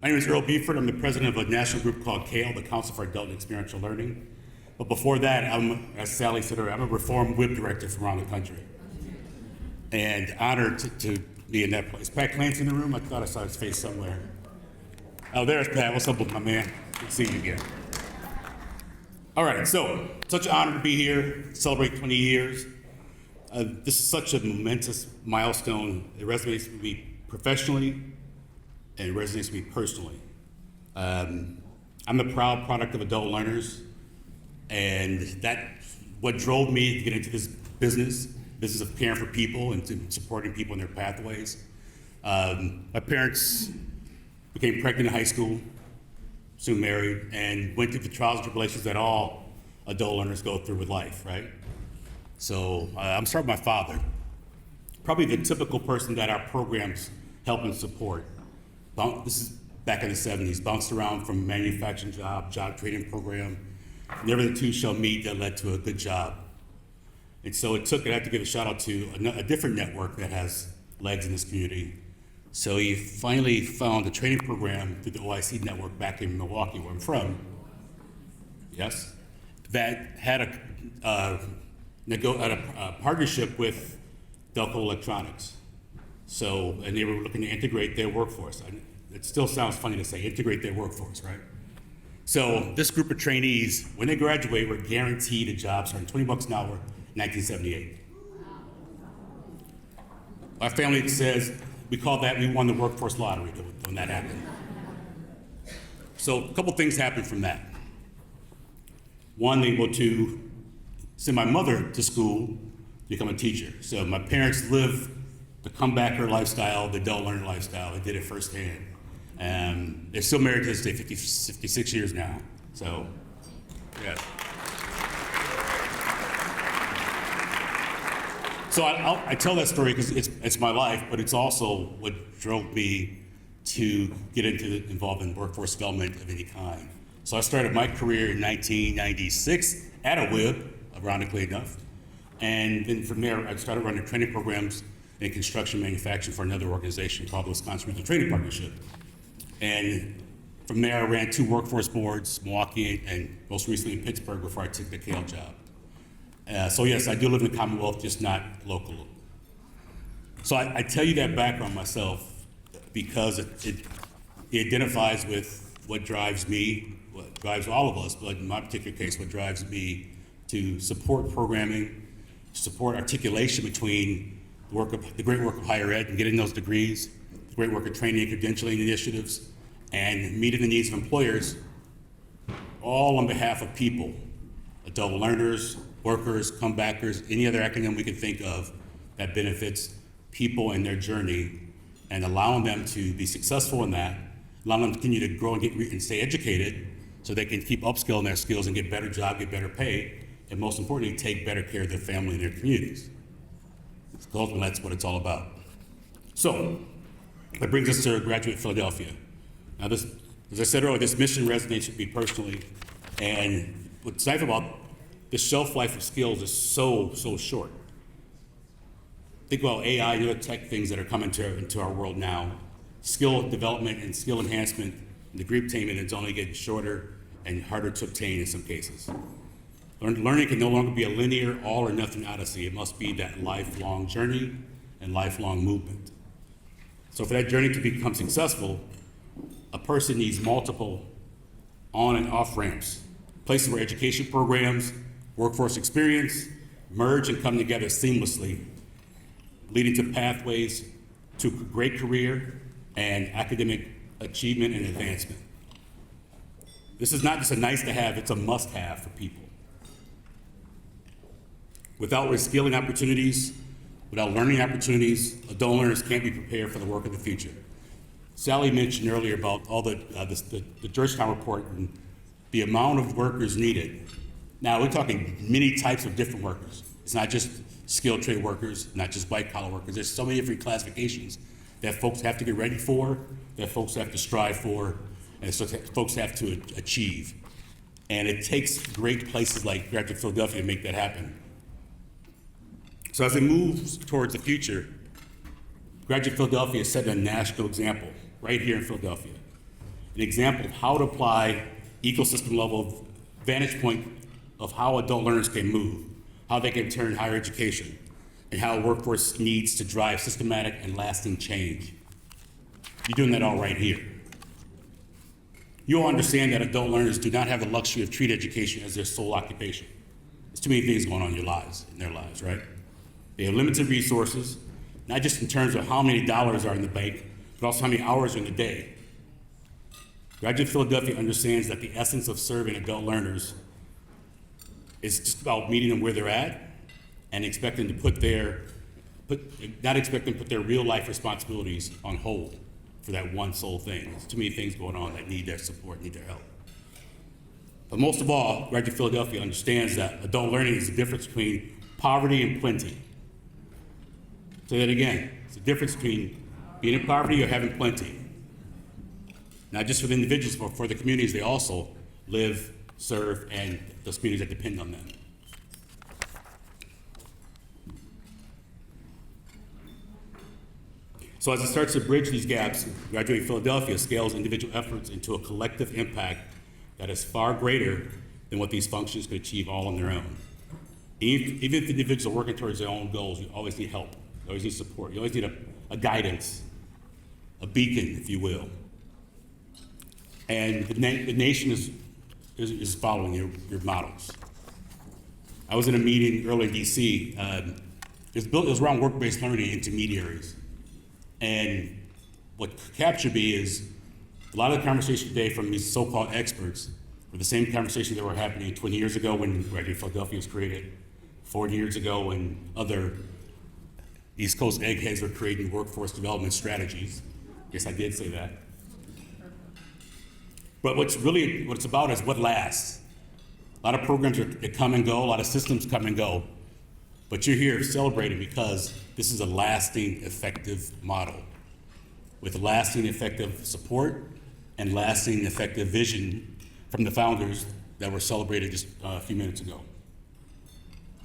My name is Cael Buford. I'm the president of a national group called Cael, the Council for Adult and Experiential Learning. But before that, as Sally said earlier, I'm a Reform WIB director from around the country. And honored to be in that place. Pat Clancy in the room? I thought I saw his face somewhere. Oh, there's Pat. What's up, my man? Good to see you again. All right, so such an honor to be here, celebrate 20 years. This is such a momentous milestone. It resonates with me professionally, and it resonates with me personally. I'm the proud product of adult learners, and that's what drove me to get into this business of caring for people and to supporting people in their pathways. My parents became pregnant in high school, soon married, and went through the trials and tribulations that all adult learners go through with life, right? So I'm starting with my father, probably the typical person that our programs help and support. This is back in the 70s, bounced around from manufacturing job training program. Never the two shall meet that led to a good job. And so I have to give a shout out to a different network that has legs in this community. So he finally found a training program through the OIC network back in Milwaukee, where I'm from. Yes? That had a partnership with Delco Electronics. So, and they were looking to integrate their workforce. It still sounds funny to say integrate their workforce, right? So this group of trainees, when they graduate, were guaranteed a job starting $20 an hour in 1978. Our family says, we won the workforce lottery when that happened. So a couple things happened from that. One, they were to send my mother to school to become a teacher. So my parents lived the comebacker lifestyle, the adult learner lifestyle. They did it firsthand. And they're still married to this day, 56 years now. So, yeah. So I tell that story because it's my life, but it's also what drove me to get involved in workforce development of any kind. So I started my career in 1996 at a WIB, ironically enough. And then from there, I started running training programs in construction manufacturing for another organization called the Wisconsin Regional Training Partnership. And from there, I ran 2 workforce boards, Milwaukee and most recently in Pittsburgh before I took the Cael job. So yes, I do live in the Commonwealth, just not local. So I tell you that background myself because it identifies with what drives me, what drives all of us, but in my particular case, what drives me to support programming, support articulation between the great work of higher ed and getting those degrees, the great work of training and credentialing initiatives, and meeting the needs of employers, all on behalf of people, adult learners, workers, comebackers, any other acronym we can think of that benefits people in their journey, and allowing them to be successful in that, allowing them to continue to grow and stay educated so they can keep upskilling their skills and get better job, get better pay, and most importantly, take better care of their family and their communities. So ultimately, that's what it's all about. So that brings us to Graduate Philadelphia. Now this, as I said earlier, this mission resonates with me personally, and what's nice about the shelf life of skills is so short. Think about AI and other tech things that are coming into our world now. Skill development and skill enhancement, and degree attainment is only getting shorter and harder to obtain in some cases. Learning can no longer be a linear all or nothing odyssey. It must be that lifelong journey and lifelong movement. So for that journey to become successful, a person needs multiple on and off ramps, places where education programs, workforce experience merge and come together seamlessly, leading to pathways to a great career and academic achievement and advancement. This is not just a nice to have, it's a must have for people. Without reskilling opportunities, without learning opportunities, adult learners can't be prepared for the work of the future. Sally mentioned earlier about all the Georgetown report and the amount of workers needed. Now we're talking many types of different workers. It's not just skilled trade workers, not just white collar workers. There's so many different classifications that folks have to get ready for, that folks have to strive for, and so folks have to achieve. And it takes great places like Graduate Philadelphia to make that happen. So as it moves towards the future, Graduate Philadelphia is setting a national example right here in Philadelphia. an example of how to apply ecosystem level vantage point of how adult learners can move, how they can turn higher education, and how workforce needs to drive systematic and lasting change. You're doing that all right here. You'll understand that adult learners do not have the luxury of treating education as their sole occupation. There's too many things going on in their lives, right? They have limited resources, not just in terms of how many dollars are in the bank, but also how many hours are in the day. Graduate Philadelphia understands that the essence of serving adult learners is just about meeting them where they're at and expecting to not expect them to put their real life responsibilities on hold for that one sole thing. There's too many things going on that need their support, need their help. But most of all, Graduate Philadelphia understands that adult learning is the difference between poverty and plenty. Say that again. It's the difference between being in poverty or having plenty. Not just for the individuals, but for the communities they also live, serve, and those communities that depend on them. So as it starts to bridge these gaps, Graduate Philadelphia scales individual efforts into a collective impact that is far greater than what these functions could achieve all on their own. Even if individuals are working towards their own goals, you always need help. You always need support. You always need a guidance, a beacon, if you will. And the nation is following your models. I was in a meeting earlier in DC. It was around work-based learning intermediaries. And what captured me is a lot of the conversation today from these so-called experts were the same conversations that were happening 20 years ago when Graduate Philadelphia was created, 40 years ago when other East Coast eggheads were creating workforce development strategies. Yes, I did say that. But what it's about is what lasts. A lot of programs that come and go, a lot of systems come and go, but you're here celebrating because this is a lasting, effective model with lasting, effective support and lasting, effective vision from the founders that were celebrated just a few minutes ago.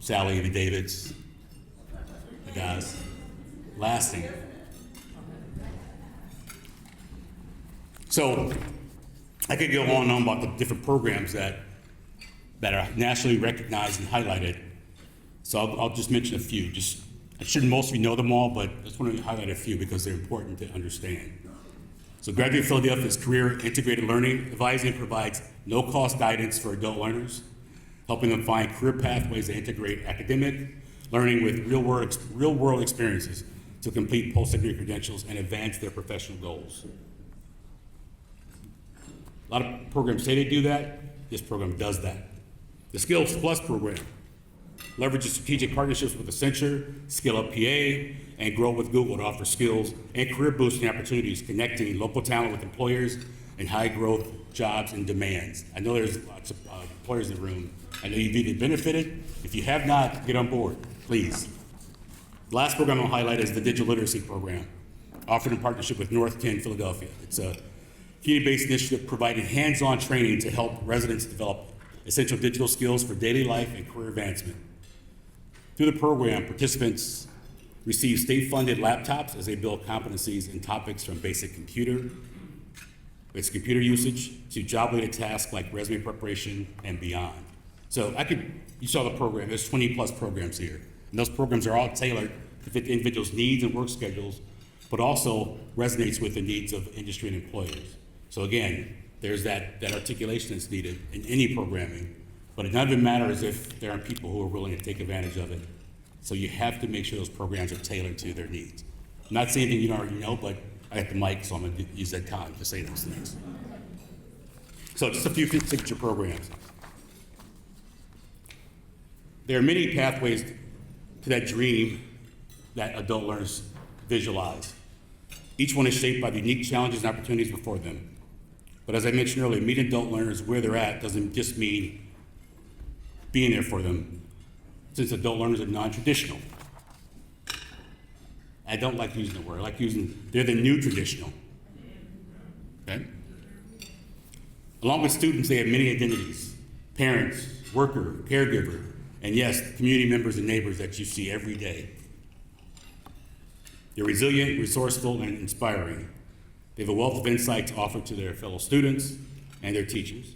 Sally and the Davids, the guys, lasting. So I could go on and on about the different programs that are nationally recognized and highlighted. So I'll just mention a few. I shouldn't most of you know them all, but I just want to highlight a few because they're important to understand. So Graduate Philadelphia's Career Integrated Learning Advising provides no-cost guidance for adult learners, helping them find career pathways that integrate academic learning with real-world experiences to complete post-secondary credentials and advance their professional goals. A lot of programs say they do that. This program does that. The Skills Plus program leverages strategic partnerships with Accenture, Skill Up PA, and Grow with Google to offer skills and career boosting opportunities, connecting local talent with employers and high growth jobs and demands. I know there's lots of employers in the room. I know you've either benefited. If you have not, get on board, please. The last program I'll highlight is the Digital Literacy Program, offered in partnership with North 10 Philadelphia. It's a community-based initiative providing hands-on training to help residents develop essential digital skills for daily life and career advancement. Through the program, participants receive state-funded laptops as they build competencies in topics from basic computer usage to job-related tasks like resume preparation and beyond. So you saw the program, there's 20 plus programs here. And those programs are all tailored to fit the individual's needs and work schedules, but also resonates with the needs of industry and employers. So again, there's that articulation that's needed in any programming, but it doesn't matter if there aren't people who are willing to take advantage of it. So you have to make sure those programs are tailored to their needs. I'm not saying anything you don't already know, but I got the mic, so I'm gonna use that time to say those things. So just a few signature programs. There are many pathways to that dream that adult learners visualize. Each one is shaped by the unique challenges and opportunities before them. But as I mentioned earlier, meeting adult learners where they're at doesn't just mean being there for them, since adult learners are non-traditional. I don't like using the word. I like they're the new traditional. Okay? Along with students, they have many identities: parents, worker, caregiver, and yes, community members and neighbors that you see every day. They're resilient, resourceful, and inspiring. They have a wealth of insight to offer to their fellow students and their teachers.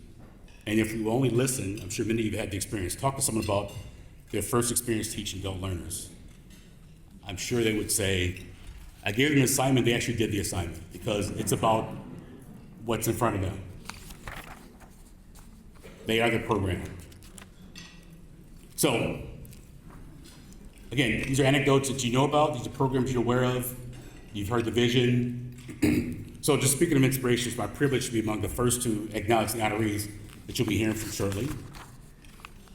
And if we only listen, I'm sure many of you had the experience, talk to someone about their first experience teaching adult learners. I'm sure they would say, I gave them an assignment, they actually did the assignment because it's about what's in front of them. They are the program. So, again, these are anecdotes that you know about, these are programs you're aware of, you've heard the vision. So just speaking of inspiration, it's my privilege to be among the first to acknowledge the honorees that you'll be hearing from shortly.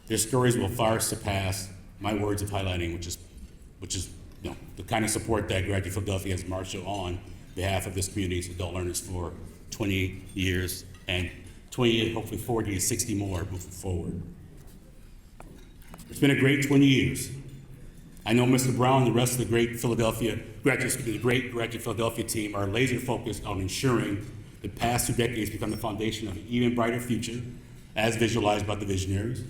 Their stories will far surpass my words of highlighting, which is the kind of support that Graduate Philadelphia has marshaled on behalf of this community's adult learners for 20 years, and 20 years, hopefully 40 to 60 more moving forward. It's been a great 20 years. I know Mr. Brown and the rest of the great Graduate Philadelphia team are laser focused on ensuring the past 2 decades become the foundation of an even brighter future as visualized by the visionaries.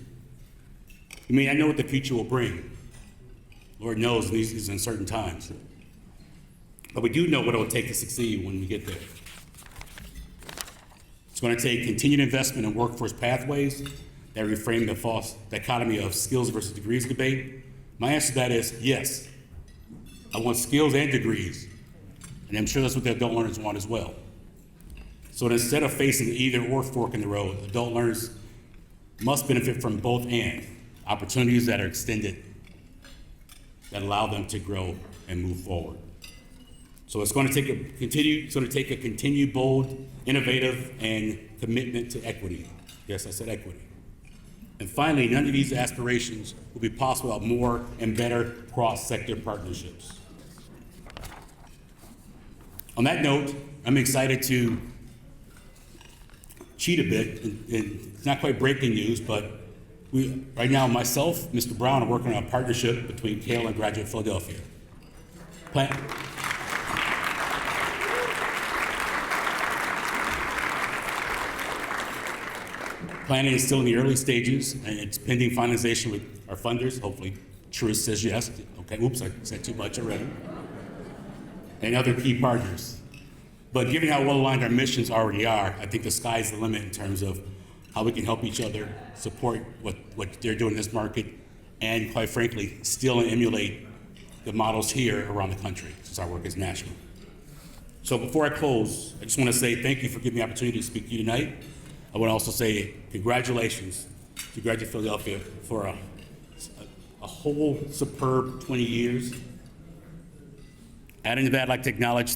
I mean, I know what the future will bring. Lord knows in these uncertain times. But we do know what it will take to succeed when we get there. It's going to take continued investment in workforce pathways that reframe the false dichotomy of skills versus degrees debate. My answer to that is yes. I want skills and degrees, and I'm sure that's what the adult learners want as well. So instead of facing the either or fork in the road, adult learners must benefit from both and opportunities that are extended that allow them to grow and move forward. So it's going to take a continued bold, innovative, and commitment to equity. Yes, I said equity. And finally, none of these aspirations will be possible without more and better cross-sector partnerships. On that note, I'm excited to cheat a bit, and it's not quite breaking news, but right now, myself, Mr. Brown, are working on a partnership between Cael and Graduate Philadelphia. Planning is still in the early stages, and it's pending finalization with our funders. Hopefully, Truist says yes. Okay, oops, I said too much already. And other key partners. But given how well aligned our missions already are, I think the sky's the limit in terms of how we can help each other, support what they're doing in this market, and quite frankly, still emulate the models here around the country, since our work is national. So before I close, I just want to say thank you for giving me the opportunity to speak to you tonight. I want to also say congratulations to Graduate Philadelphia for a whole superb 20 years. Adding to that, I'd like to acknowledge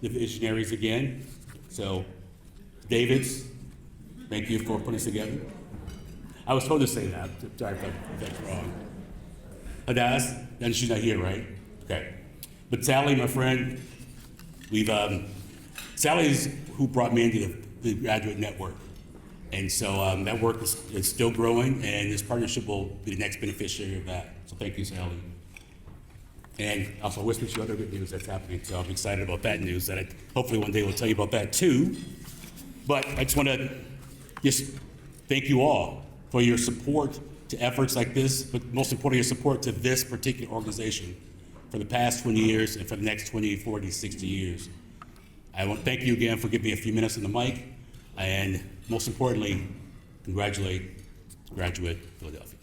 the visionaries again. So, Davids, thank you for putting this together. I was told to say that. Sorry if that's wrong. Hadass, and she's not here, right? Okay. But Sally, my friend, Sally's who brought me into the graduate network. And so that work is still growing, and this partnership will be the next beneficiary of that. So thank you, Sally. And also, I wish you other good news that's happening. So I'm excited about that news that I hopefully one day will tell you about that too. But I just want to thank you all for your support to efforts like this, but most importantly, your support to this particular organization for the past 20 years and for the next 20, 40, 60 years. I want to thank you again for giving me a few minutes on the mic, and most importantly, congratulate Graduate Philadelphia.